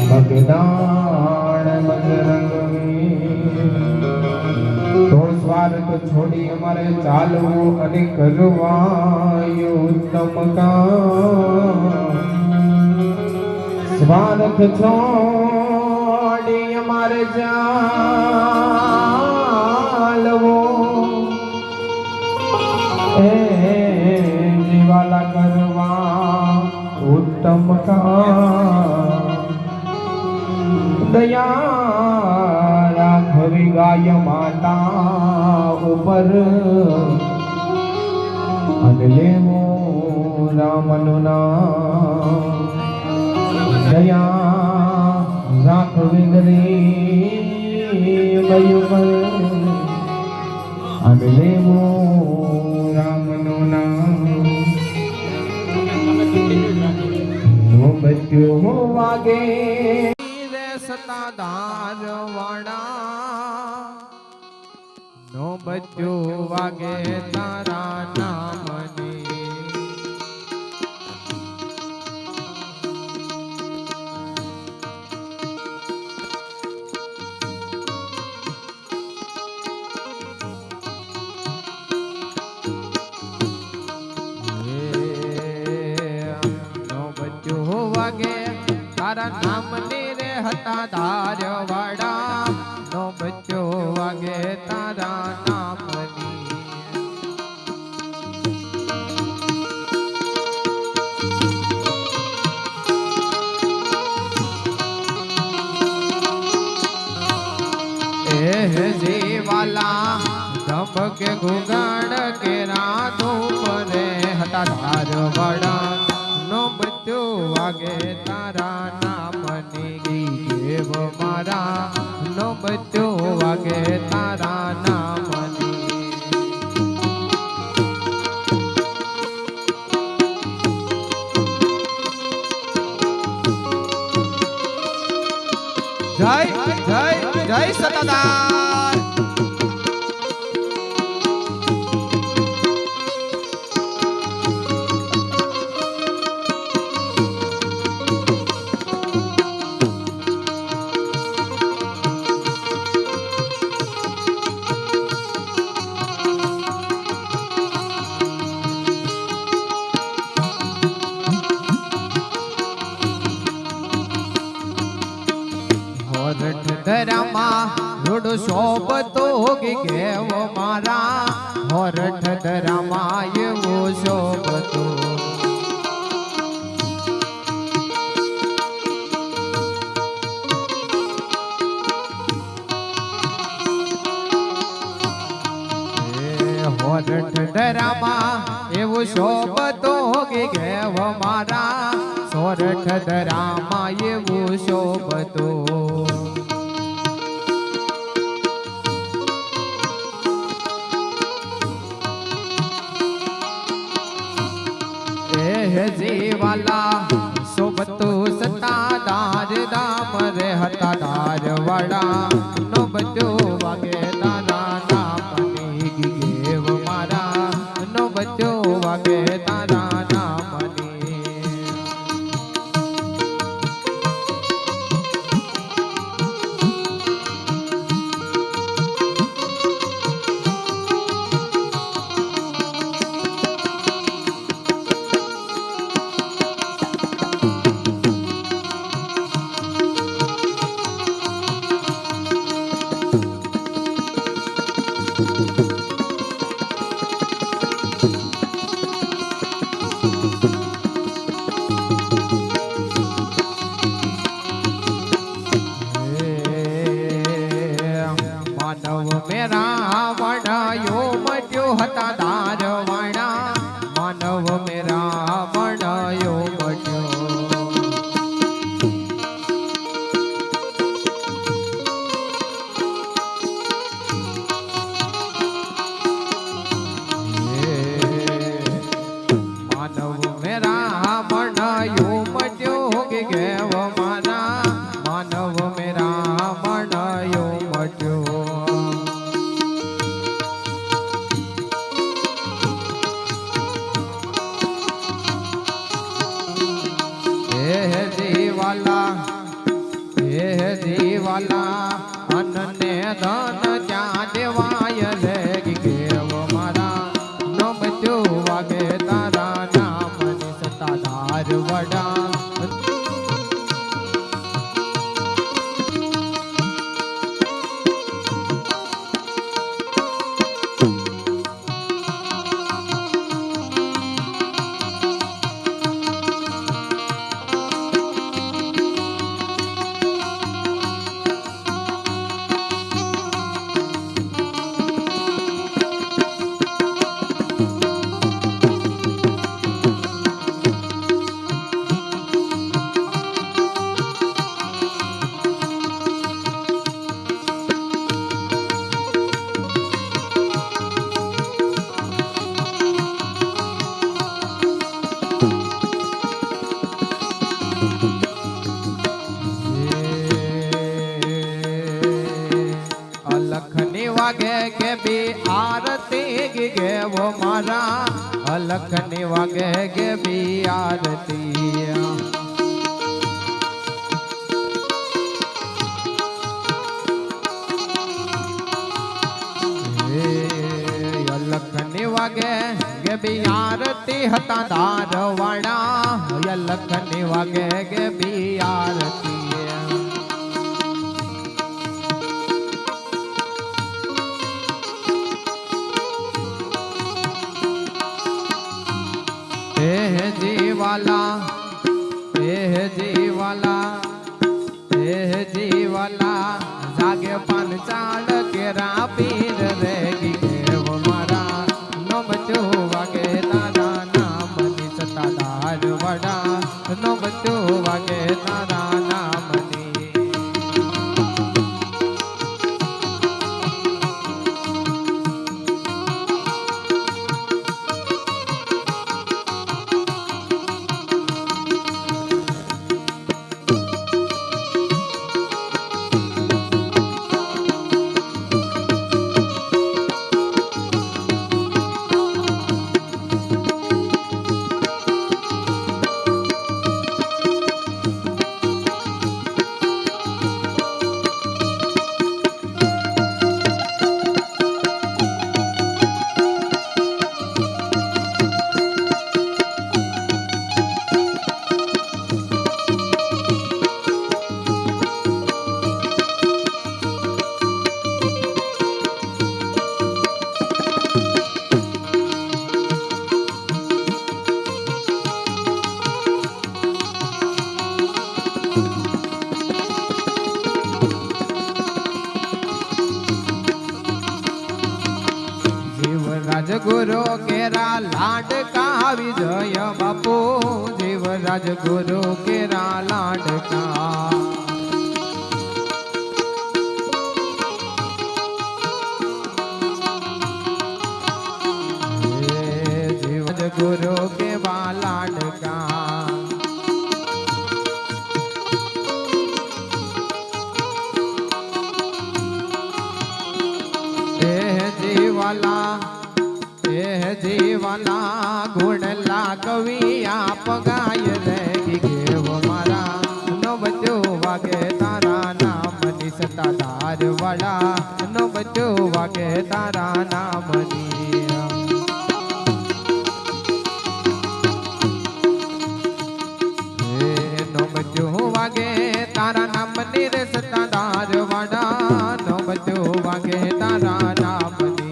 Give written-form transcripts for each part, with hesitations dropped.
ભગદાણ બજરંગી તો સ્વાર્થ છોડી અમારે ચાલવું અને કરવાયું ઉત્તમ કામ. સ્વાર્થ છોડી અમારે ચાલવું એ જીવાલા કરવા ઉત્તમ કામ. દયા રાખવી ગાય માતા ઉપર અને લેવું રામનું નામ. દયા રાખવી ગરીબ ઉપર અને લેવું રામનું નામ. નો બચ્યું વાગે સતાધાર વાળા નો બચ્યું વાગે તારા નામની. નો બચ્યું વાગે તારા નામની હતા ધાર વાડા નો બચ્ચો વાગે તારા નામની. જીવાલા ધમકે ગુગાડ કે રાધુ પરે હતા ધાર વાડા નો બચ્ચો વાગે તારા નામની. દેવ મારા નો બચ્ચો વાગે તારા નામની. જય જય જય સતાધાર. ધરામાં રૂડ શોભતો કેવ મારા હોરઠ ધરામાં એવો શોભતો. હોરઠ ધરામાં એવું શોભતો કેવ મારા સોરઠ ધરામાં એવું શોભતો. જીવાલા શોભતું સતાધાર રામ રે હતા ધાર વાળા નો બચ્ચો વાગે તારા નામની. દેવ મારા નો બચ્ચો વાગે તારા નામની. માનવ મેરા વડાયો મટ્યો હતા ધાર વાળા માનવ મેરા વડાયો મટ્યો. માનવ મેરા વડાયો મટ્યો કે કેવ મારા માનવ મેરા વડાયો મટ્યો. ધન ત્યાં દેવાય રે કેવ મારા નો બચ્યું વાગે તારા નામની સત્તાધાર વડા વાગે કે બી આરતી ગેવો મારા અલખની વાગે કે બી આરતી અલખની વાગે કે બી આરતી હતા દારવાડા અલખની વાગે કે બી આરતી जीवाला जागे पांचाल केरा पीर रे गेव मारा नो बच्चो वागे तारा नामनी सत्ताधार वड़ा नो बच्चो वागे तारा नामनी राजगुरु केरा लाडका विजय बापू जीव राजगुरु केरा लाडका जीव राजगुरु के बा लाडका जीवाला गुण कवि आप गाय रे गेव मारा नो बच्चो वागे तारा नामनी सत्ताधार वड़ा नो बच्चो वागे तारा नामनी नो बच्चो वागे तारा नामनी रे सत्ताधार वड़ा नो बच्चो वागे तारा नामनी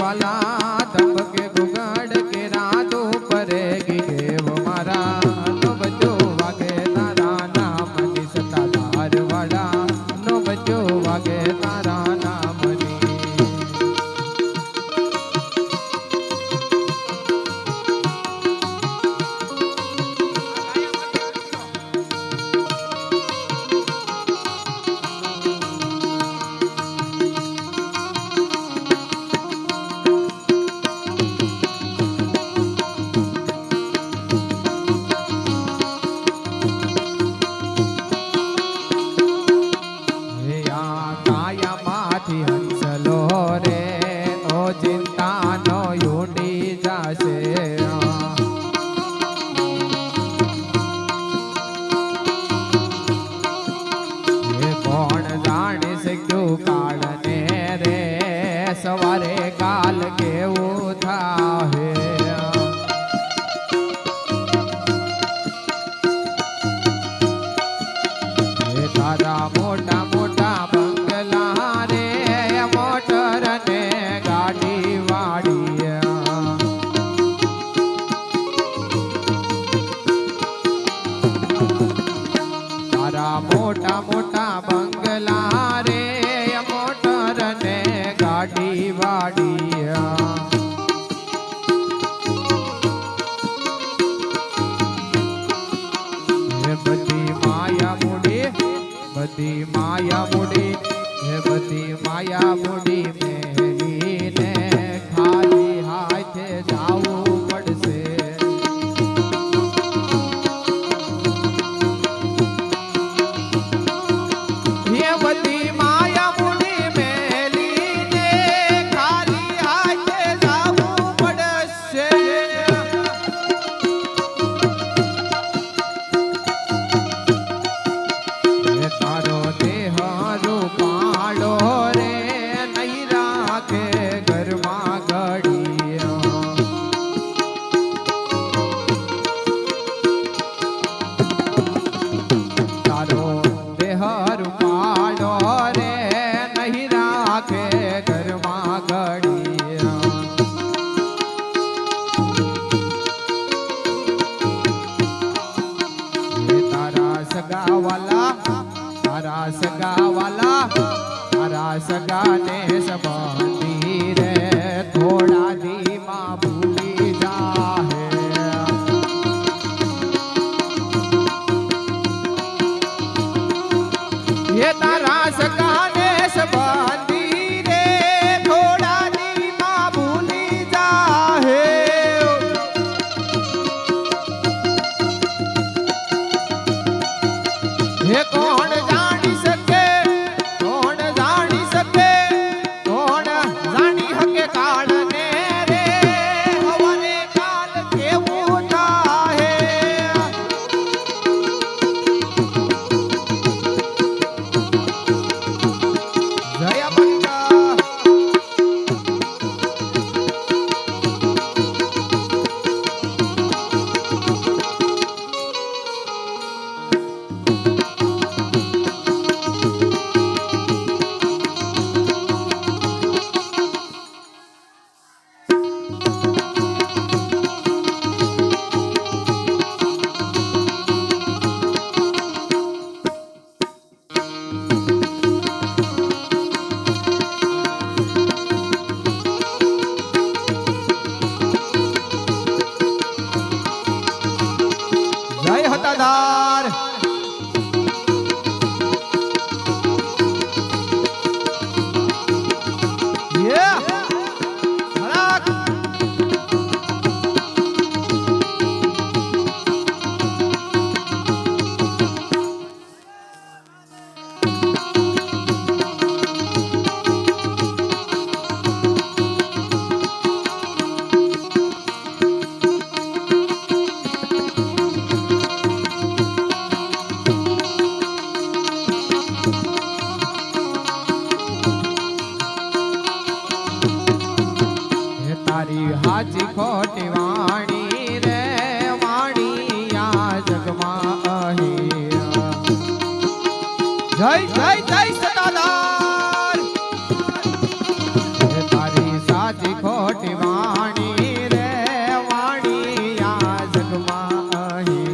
वाला दब के गुगड़ के रातों पर गेव मारा नो बच्चो वागे तारा સગાને સંબંધી રે થોડા દીમાં ભૂલી જાહે ये तारा सगाने संबंधी रे थोड़ा दीमा भूली जाहे ये कौन जानी सके कौन जानी सके कौन जानी हके काल ने रे हवने काल केवू थाहे जय बंगा जय हतादार ये हराक तारी हाची खोटी वाणी रे वाणी या जगमा आहे जय जय जय सतादार तारी साची खोटी वाणी रे वाणी या जगमा आहे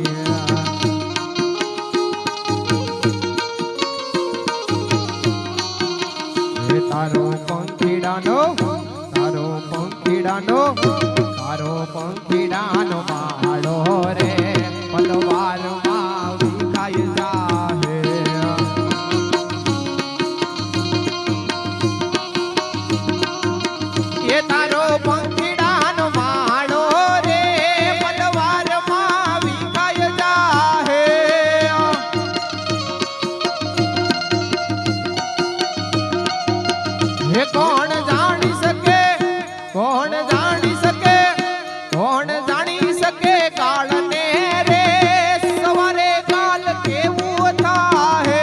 तारो पंखीडानो तारो पंखीडानो माळो रे पलवार માં વિખાઈ જાહે એ તારો પંખીડાનો માળો રે પલવાર માં વિખાઈ જાહે હે કોણ જાણી શકે કોણ જાણી શકે કોણ જાણી શકે કાળને રે સવારે કાલ કેવું થાહે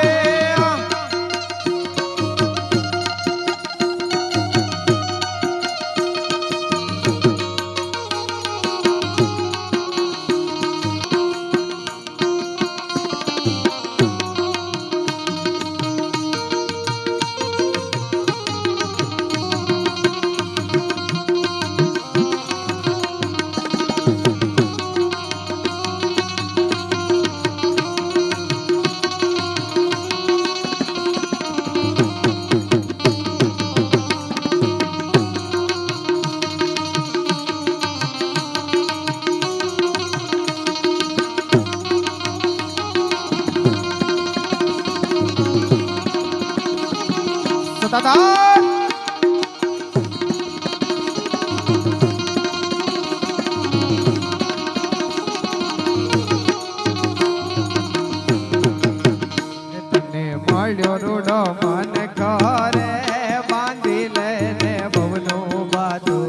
સતાદાર તને મળ્યો રૂડો મન કરે બાંધી લઈને ભવનું બાજુ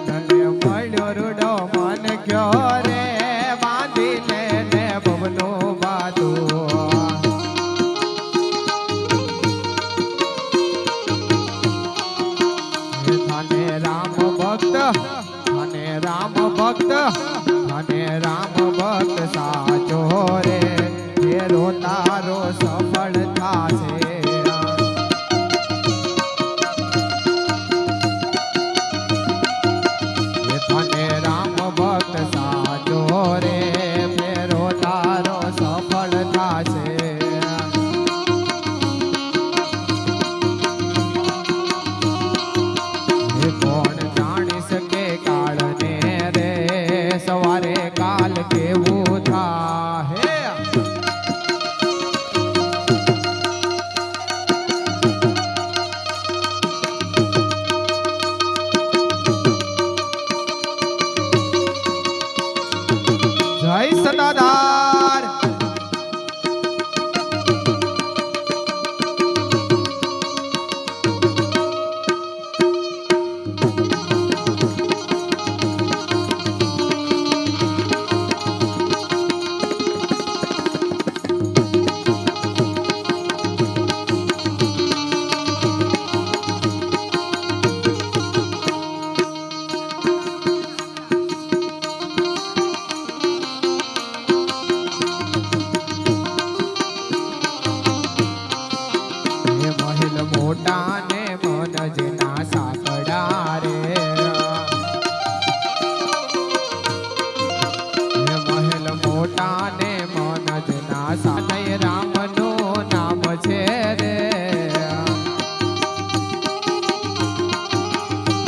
તને મળ્યો રૂડો મન ક્યો રે બાંધી લઈને ભવનું બાજુ થાને રામ ભક્ત થાને રામ ભક્ત થાને રામ ભક્ત સાચો રે તેરો તારો સફળ થાશે થાને રામ ભક્ત સાચો રે તેરો તારો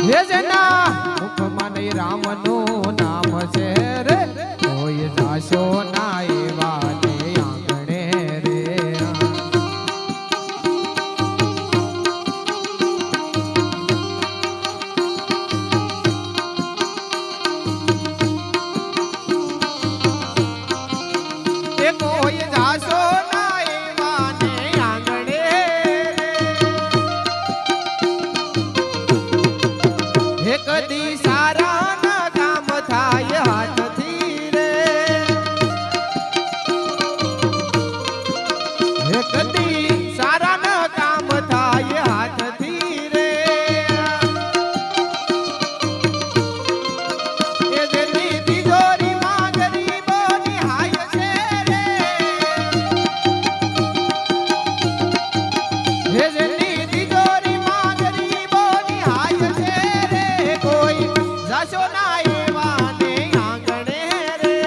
હે જેના મુખમાં નહીં રામનું નામ છે રે કોઈ જાશો ના એવા ને આંગણે રે એ કોઈ જાશો ના એવા ને આંગણે હે કદી સારા ના કામ થાય હાથથી રે હે કદી સારા ના કામ થાય હાથથી રે એ જેની તિજોરીમાં ગરીબોની હાય છે રે હે જેની તિજોરીમાં ગરીબોની હાય છે રે કોઈ જાશો ના એવા ને આંગણે રે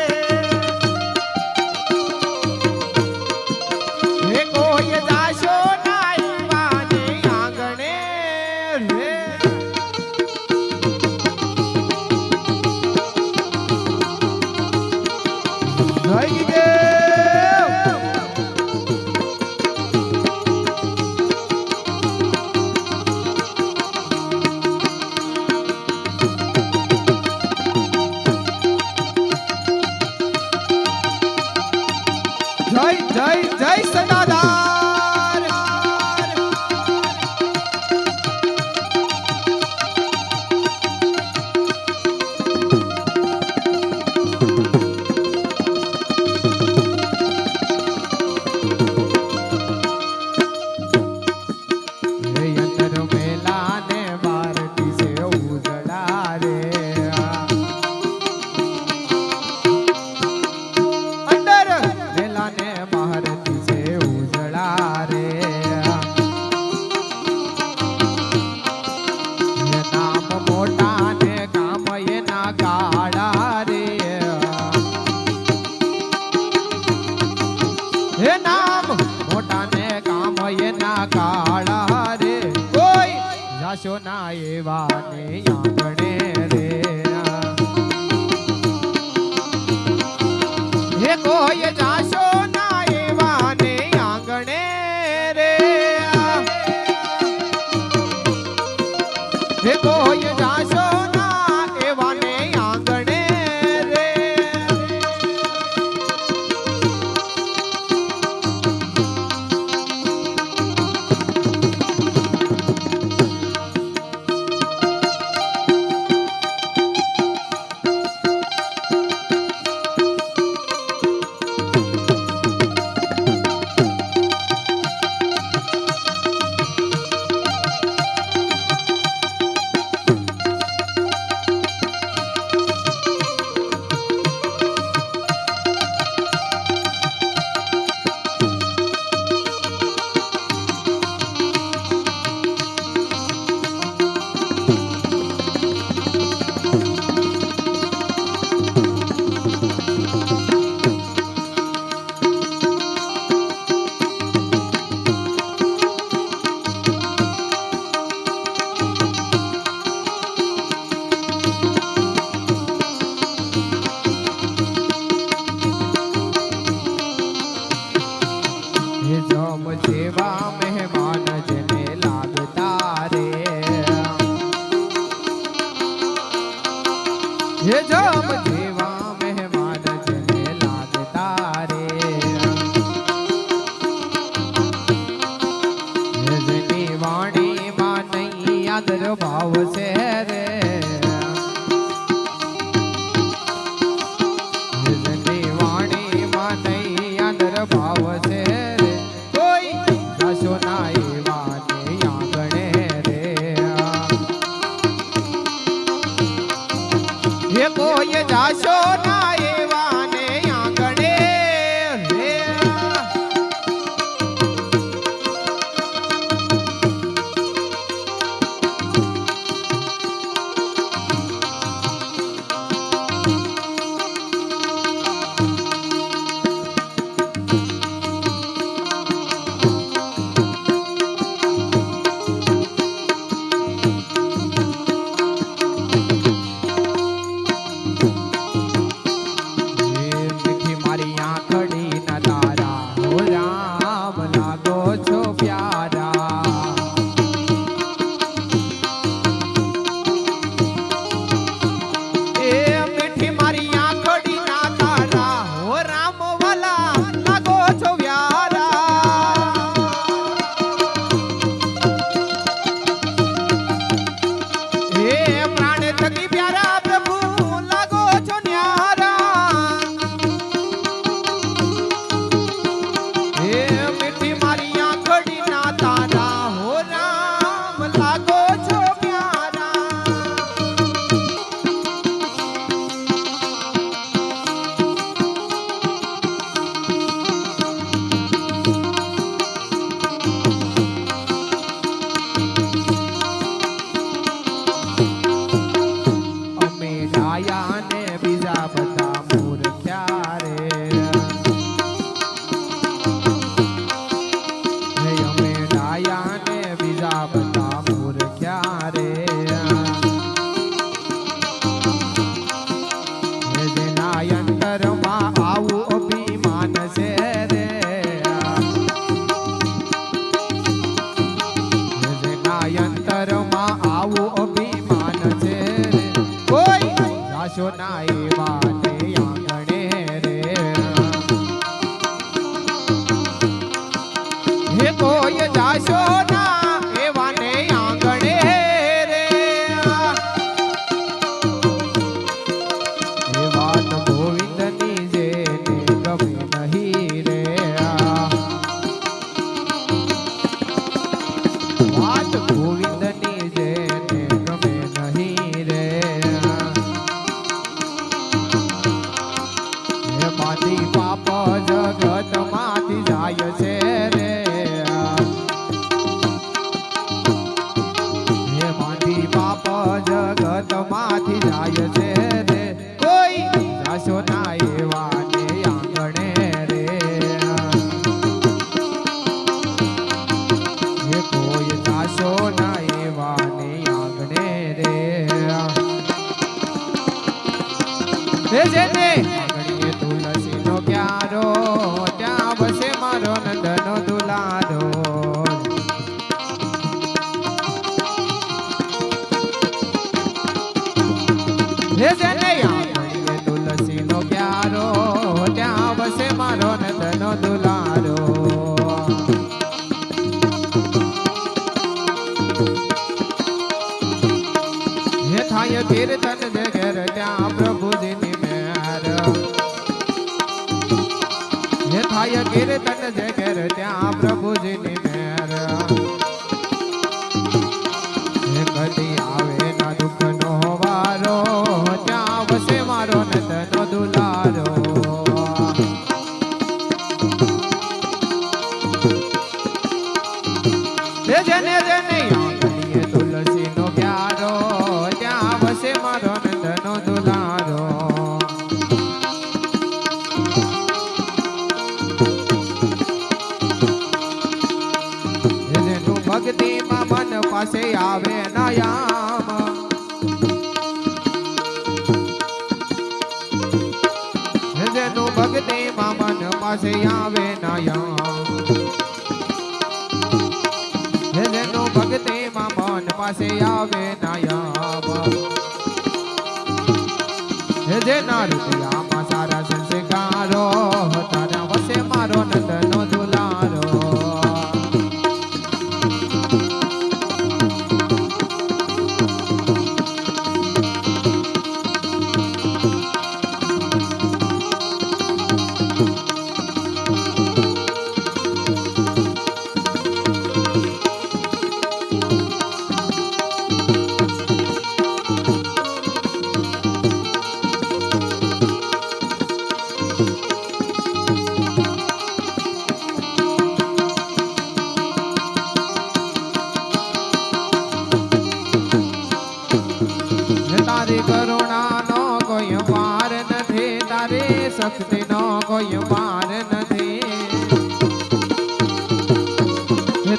હે કોઈ જાશો ના એવા ને આંગણે રે જય દેવ જય જય જય સદાદાર હે અંદર મેલા ને બાર દિશે ઉજળા રે અંદર મેલા ને બહાર દિશે ઉજળા રે હે નામ મોટા ને કામ એના કાળા રે હે નામ મોટા ને કામ એના કાળા રે કોઈ જાશો ના એવા ને આંગણે રે હે કોઈ જાશો ના એવા ને આંગણે રે હે કોઈ જાશો ના એવા ને આંગણે રે હે જમ જેવા મહેમાન જેને લાગતા રે હે જેની વાણીમાં નહીં આદર ભાવ છે રે હે જેની વાણીમાં નહીં આદર ભાવ છે રે કોઈ જાશો ના એવા ને આંગણે રે હે કોઈ જાશો ના એવા ને આંગણે રે આ બધા મૂર્ખ્યા રે જેના અંતરમાં આવું અભિમાન છે રે જેના અંતરમાં આવું અભિમાન છે રે કોઈ જાશો ના એવા કોઈ જાશો ના એવાને આંગણે રે એ વાત ગોવિંદની જેને ગમે નહીં રે વાત ગોવિંદની જેને ગમે નહીં રે એમાંથી પાપ જગત માંથી જાય છે રે જગત માંથી જાય છે રે કોઈ જાશો ના એવા ને આંગણે રે કોઈ જાશો ના એવા ને આંગણે રે જેને આંગણીએ તુલસી નો ક્યારો ત્યાં બસે મારો નંદનો દુલારો તુલસી નો ક્યારો ત્યાં બસે મારો નંદનો દુલારો હે થાય કીર્તન જે ઘેર ત્યાં પ્રભુજીની મેર હે થાય કીર્તન જે ઘેર ત્યાં પ્રભુજીની મેર હે કદી આવે ના દુઃખ નો વારો ત્યાં વસે મારો નંદનો દુલારો જેને જેને આંગણીએ તુલસી નો ક્યારો ત્યાં વસે મારો નંદનો દુલારો જેનું ભક્તિમાં મન પાસે આવે નયામ જેનું ભક્તિમાં મન પાસે આવે નયામ જેનું ભક્તિમાં મન પાસે આવે નયામ જેના રૂપિયામાં સારા સંસ્કારો તારા વસે મારો નંદનો દુલારો તારી કરુણાનો કોઈ પાર નથી તારી શક્તિનો કોઈ પાર નથી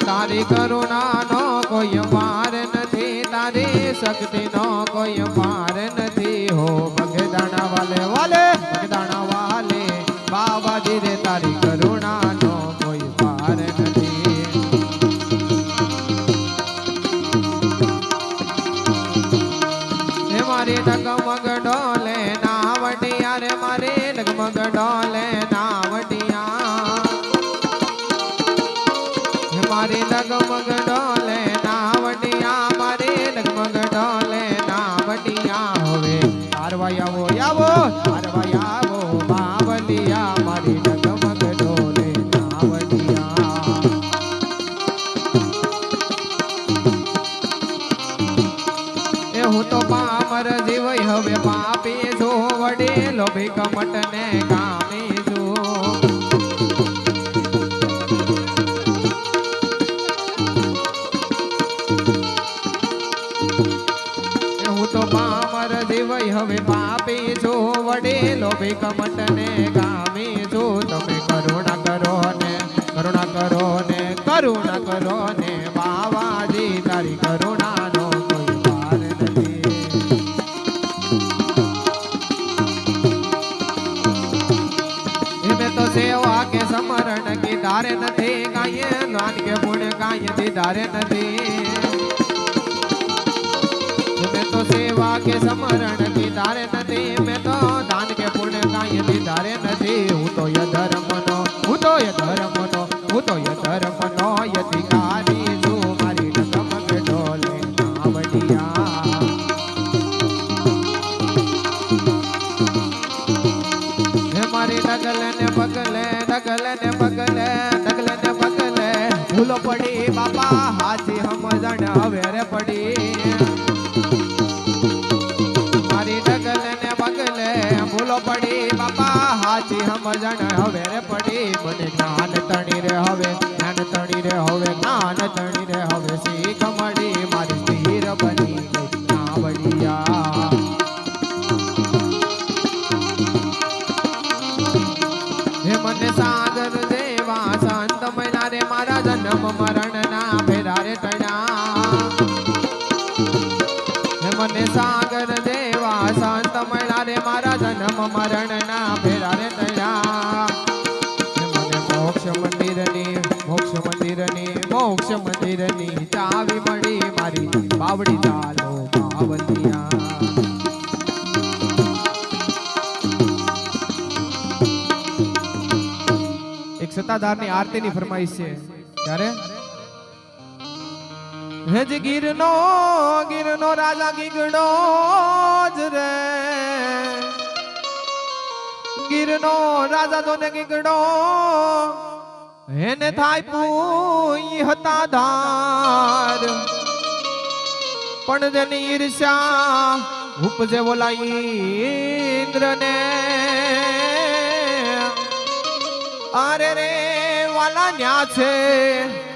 તારી કરુણાનો કોઈ પાર નથી તારી શક્તિનો કોઈ પાર નથી હો બગદાણા વાલે વાલે બગદાણા વાલે બાબાજી રે તારી કરુણાનો કોઈ પાર નથી મારી ડગમગ ડોલે નાવડિયા રે મારી ડગમગ ડોલે નાવડિયા મારી ડગમગ ડોલે નાવડિયા મારી ડગમગ ડોલે નાવડિયા હવે તારવાય આવો આવો તારવાય આવો બાવલિયા મારી ડગમગ ડોલે નાવડિયા એ હું તો પામર જીવય હવે પાપી છું વડીલો ભીકમટ ને કામી છું હું તો પામર જીવય હવે પાપી છું વડીલો ભીકમટ ને કામી છું તમે કરુણા કરો ને કરુણા કરો ને કરુણા કરો ને બાવા મારી તારી કરુણાનો કોઈ પાર નથી એમે તો સેવા કે સમરણ કી ધારે નથી કાંઈ દાન કે પુણ્ય કાંઈ દીધારે નથી મેં તો સેવા કે સમરણ કી ધારે નથી મેં તો દાન કે પુણ્ય કાંઈ દીધારે નથી હું તો ધર્મનો અધિકારી છું મારી ડગમગ ઢોલે નાવડિયા હે મારી ડગલે ને પગલે ભૂલો પડી બાપા હાથી સમજણ હવે રે પડી મારી ડગલે ને પગલે ભૂલો પડી બાપા હાથી સમજણ હવે રે પડી મને જ્ઞાન તણી રે હવે જ્ઞાન તણી રે હવે શીખ મળી મારી સ્થિર બની ગઈ નાવડિયા હે મને સાગર દેવા સંત મહિના રે મારા જન્મ મરણ ના ફેરા રે તણ્યા હે મને સાગર દેવા સંત મહિના રે મારા જન્મ મરણ ના ફેરા રે તણ્યા હે મને મોક્ષ મંદિરની ચાવી મળી મારી બાવડી ચાલો બાવલિયા એક સત્તાધારની આરતીની ફરમાઈશ છે ત્યારે હેજ ગીરનો રાજા ગીગડો જ રે ગીરનો રાજા તો ને ગીગડો હેને થાય પૂઈ હતા ધાર પણ જેની ઈર્ષ્યા ઉપજે બોલા ઇન્દ્રને અરે રે વાલા ન્યા છે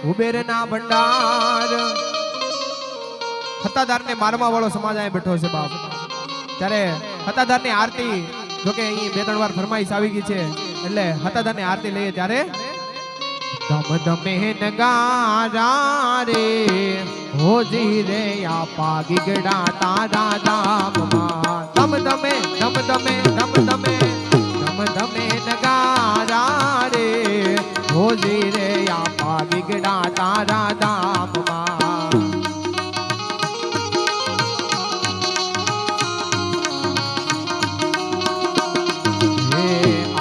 ઉબેરના ભંડાર હતાધારને મારવા વાળો સમાજ અહીં બેઠો છે બાપ ત્યારે હતાધારની આરતી જોકે અહીં બે ત્રણ વાર ફરમાઈશ આવી ગઈ છે એટલે હતાધારની આરતી લઈએ ત્યારે ધમ ધમે નગારા રે હોજી રે આપા ગીગડા તારા ધામમાં ધમ ધમે નગારા રે હોજી રે આપા ગીગડા તારા ધામમાં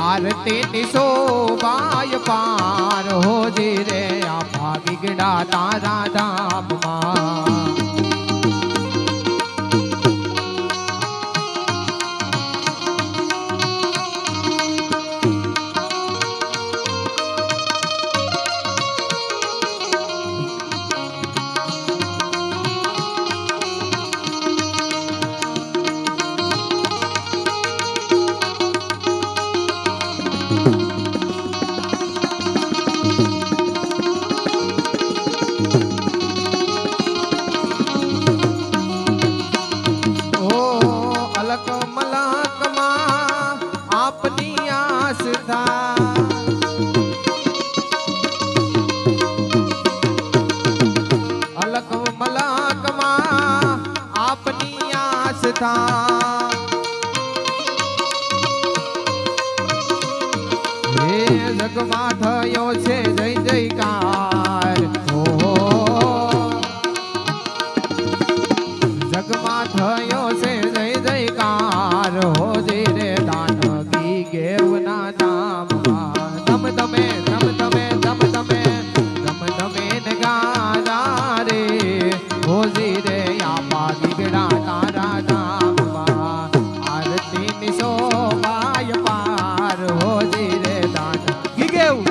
આરતી ની શોભાય પાર હોજી રે આપા ગીગડા તારા ધામમાં જગમાં થયો છે જય જયકાર જગમાં થયો છે જય જયકાર હો જે રે દાનગી ગેવના ધામમાં ધમ ધમે નગારા રે હો જે રે આપા ગીગડા તારા ધામમાં આરતી ની શોભાય પાર હો જે રે દાન ગીગેવ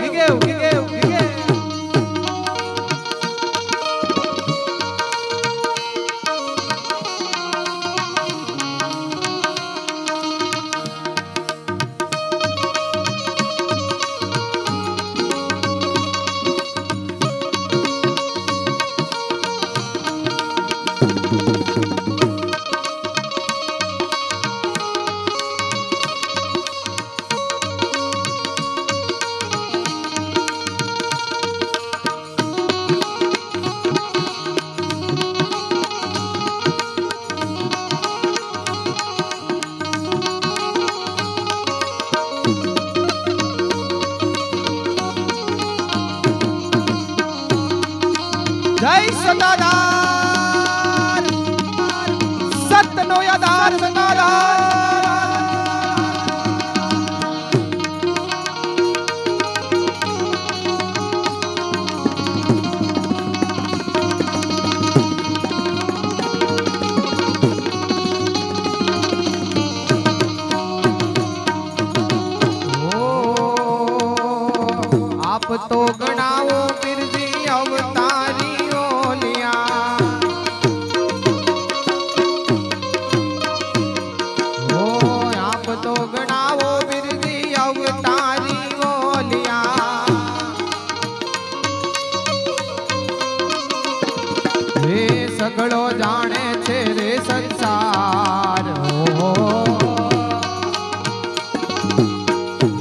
સગળો જાણે છે રે સંસાર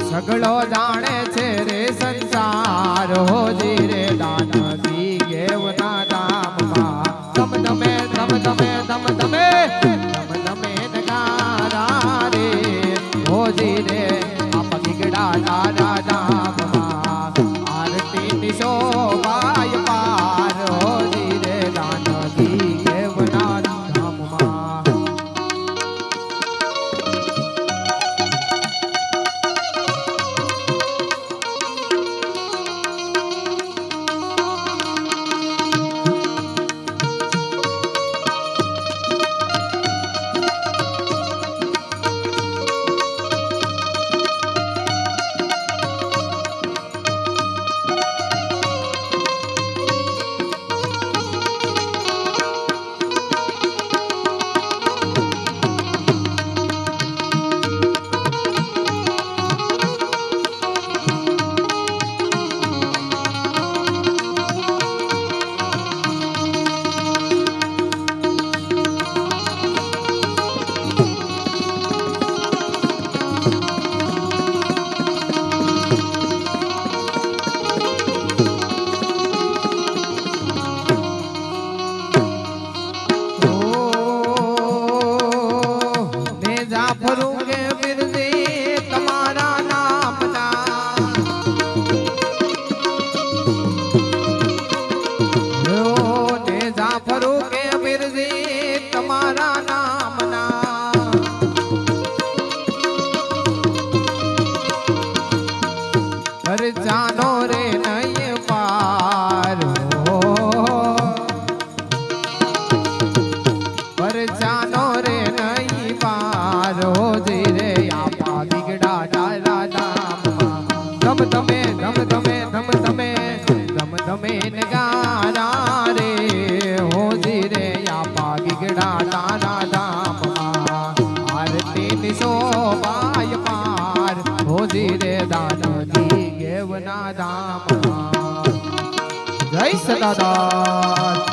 સગળો જાણે છે રે સંસાર હોજી રે દાનવી ગેવના ધામમાં ધમ ધમે ધમ ધમે ધમ ધમે ધમ ધમે નગારા રે હોજી રે આપ ગીગડા તારા ધામમાં આરતી ની શોભાય પાર હોજી રે દાનવી ગેવના ધામમાં ફરુંગે બિરદે તમારા નામના ને જા ફરુંગે બિરદે તમારા નામના પરચાનો રે નહીં પાર પરચાનો રે નહીં પાર હોજી રે આપા ગીગડા તારા ધામમાં ધમ ધમે ધમ ધમે ધમ ધમે ધમ ધમે નગારા રે હોજી રે આપા ગીગડા તારા ધામમાં આરતી ની શોભાય પાર હોજી રે દાનજી ગેવના ધામમાં જય સદાદાર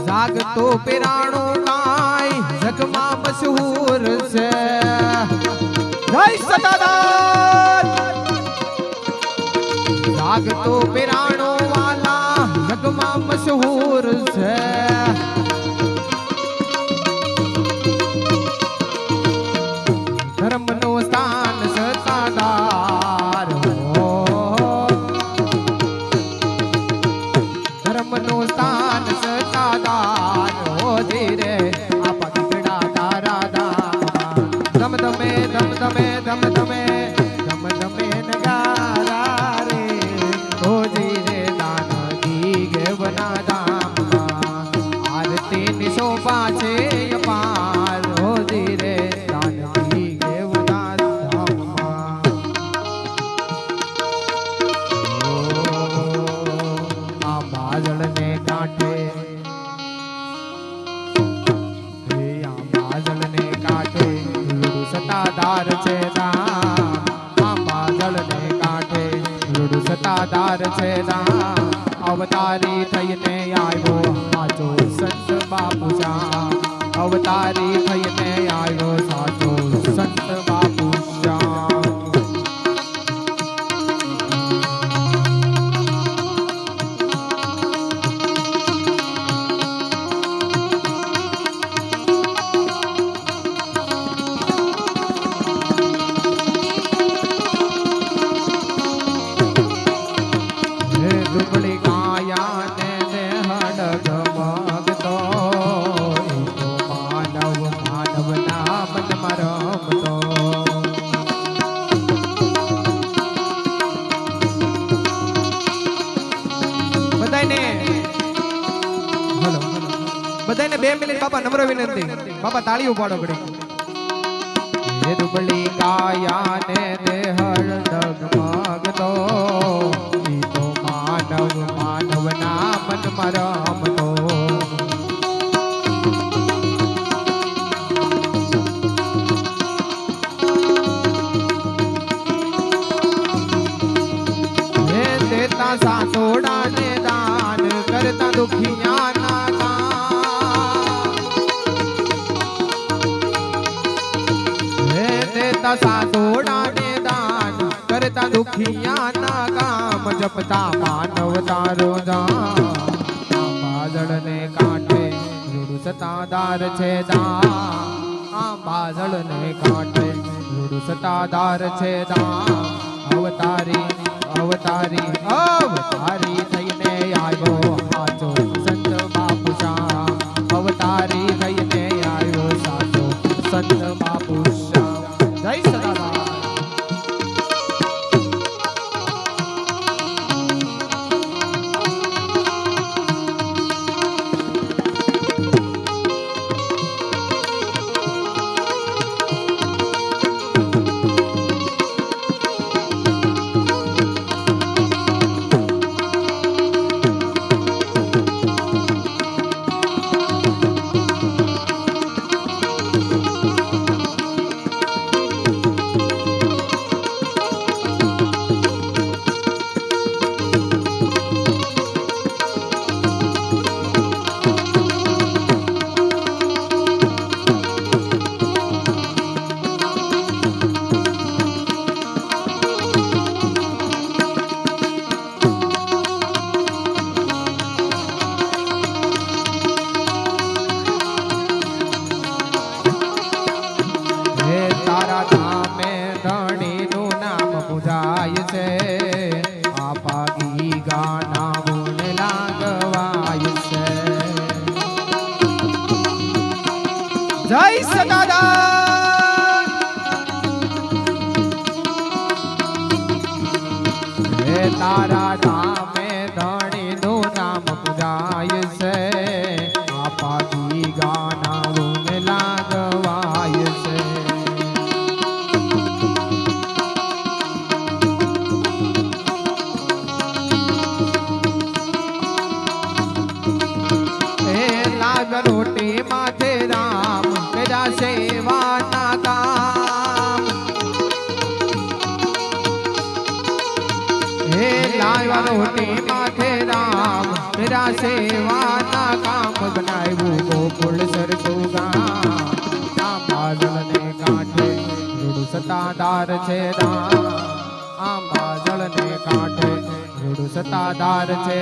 જાગતો પીરાણો નાય જગમાં મશહૂર છે જય સદાદાર જાગતો પીરાણો વાલા જગમાં મશહૂર છે ધર્મનું સ્થાન સતાદાર ધર્મનું સ્થાન સતાદાર હોજી રે આપા ગીગડા તારા ધામમાં ધમ ધમે ધમ ધમે ધમ ધમે ધમ ધમે નગારા રે હોજી રે દાનજી ગેવના ધામમાં આરતી ની શોભા છે અપાર હોજી રે દાનજી ગેવના ધામમાં આ બાજળને કાંઠે સતાદાર છે બાજળને કાંઠે રૂડ સતાદાર છે અવતારી થઈને આવ્યો સાચો સંત બાપુ શ્યામ અવતારી થઈને આવ્યો સાચો સંત બાપુ શ્યામ 2 મિનિટ બાપા નમ્ર વિનંતી બાપા તાળીઓ પાડો ઘડી હે દુબળી કાયા ને દેહળ ડગમગતો ઈ તો માનવ માનવના મનમાં રમતો હે દેતા સાતોડા ને દાન કરતા દુખિયા ના સાધોડા ને દાન કરતા દુખિયા ના કામ જપતા માનવ તારો બાદળ ને કાંઠે રૂડું સતાદાર છે બાદળ ને કાંઠે રૂડું સતાદાર છે અવતારી અવતારી અવતારી થઈને આવ્યો સાચો સંત બાપુ શ્યામ અવતારી થઈને આવ્યો સાચો સંત બાપુ શ્યામ જય સદાદાર જય સદાદાર હે તારા ધામે ધણીનું નામ પૂજાય છે આપાગી ગાના ગુણ લાગવાય છે હે લાગ રોટી માથે રામ સેવા ના કામ હે લાવ્યા રોટી માથે રામ તેરા સેવા ના કામ બનાવ્યું ગોકુળ સરસું ગામ બાદળ ને કાંઠે રૂડું સતાદાર છે બાદળ ને કાંઠે રૂડું સતાદાર છે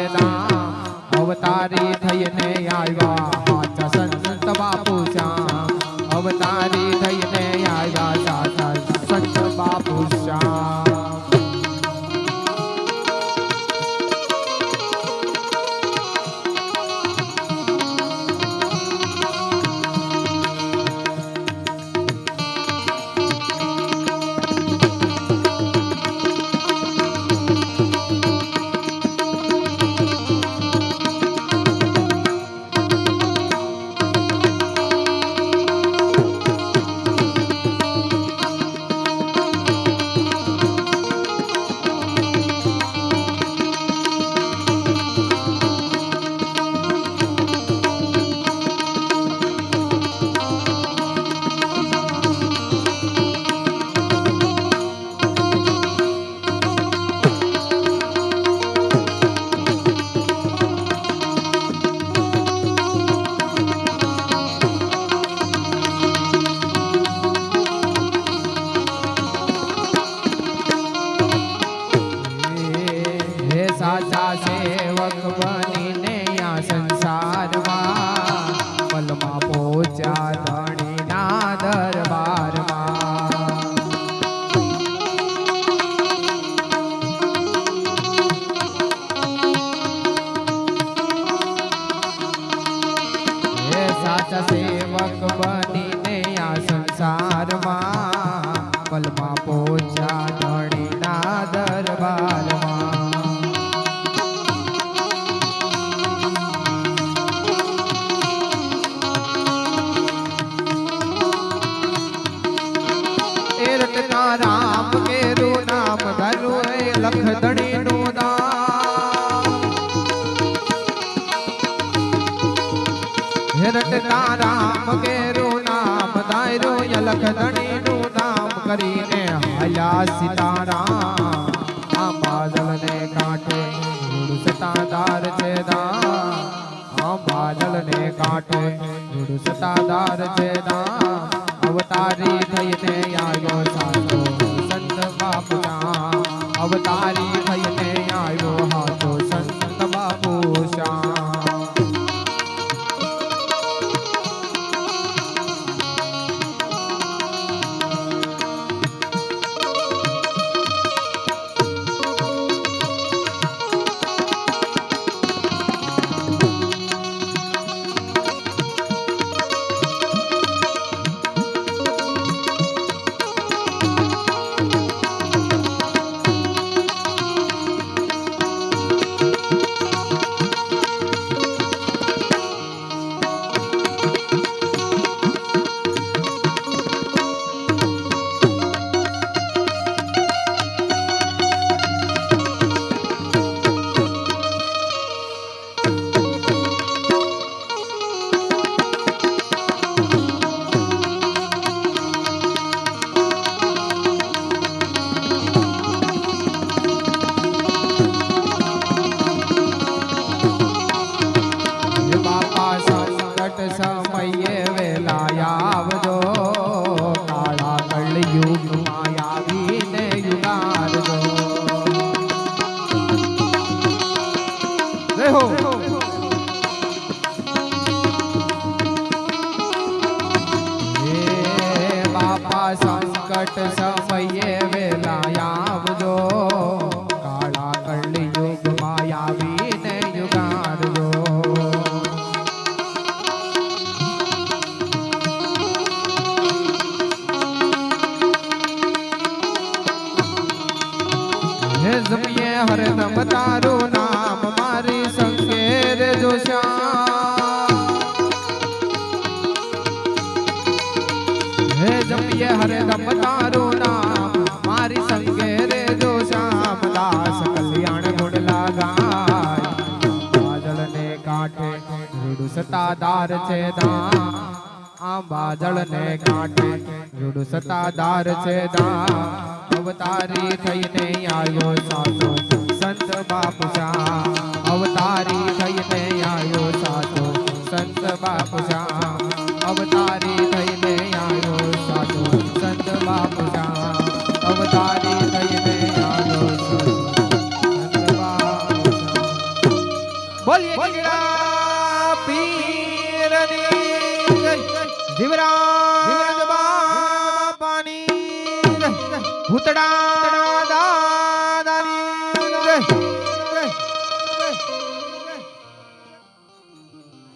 અવતારી થઈને આવ્યા સાચા સંત બાપુ શ્યામ અવતારી થઈને આવ્યા સાચા સંત બાપુ શ્યામ ધણી નું દામ હેરટ તારામ કેરું નામ દાયરું અલખ ધણી નું નામ કરીને હાલ્યા સીતારામ આ બાદલ ને કાંઠે ધૂળ સતાધાર છે દામ આ બાદલ ને કાંઠે ધૂળ સતાધાર છે દામ અવતારી થઈને આવ્યો સાચો સંત બાપુ શ્યામ અવતારી થઈને આવ્યો હાચો સંત બાપુ શ્યામ સમયે વેલા આવજો કાળા કળયુગમાં આવીને યુગારજો રેહો હે બાપા સંકટ સમયે વેલા આવજો કાળા કળયુગમાં આવીને યુગારજો જમીએ હરદમ તારું નામ મારી સંગે રેજો શ્યામ હે જમીએ હરદમ તારું નામ મારી સંગે રેજો શ્યામ દાસ કલ્યાણ ગુણ લાગાય બાદળ ને કાંઠે રૂડ સતાધાર છે દામ આ બાદળ ને કાંઠે રૂડ સતાધાર છે દામ અવતારી થઈને આવ્યો સાચો સંત બાપુ શ્યામ અવતારી થઈને આવ્યો સાચો સંત બાપુ શ્યામ અવતારી થઈને આવ્યો સાચો સંત બાપુ શ્યામ અવતારી થઈને આવ્યો સાચો સંત બાપુ શ્યામ બોલીએ ગીરા પીરની જય જીવરાજ બાપાની ભૂતડા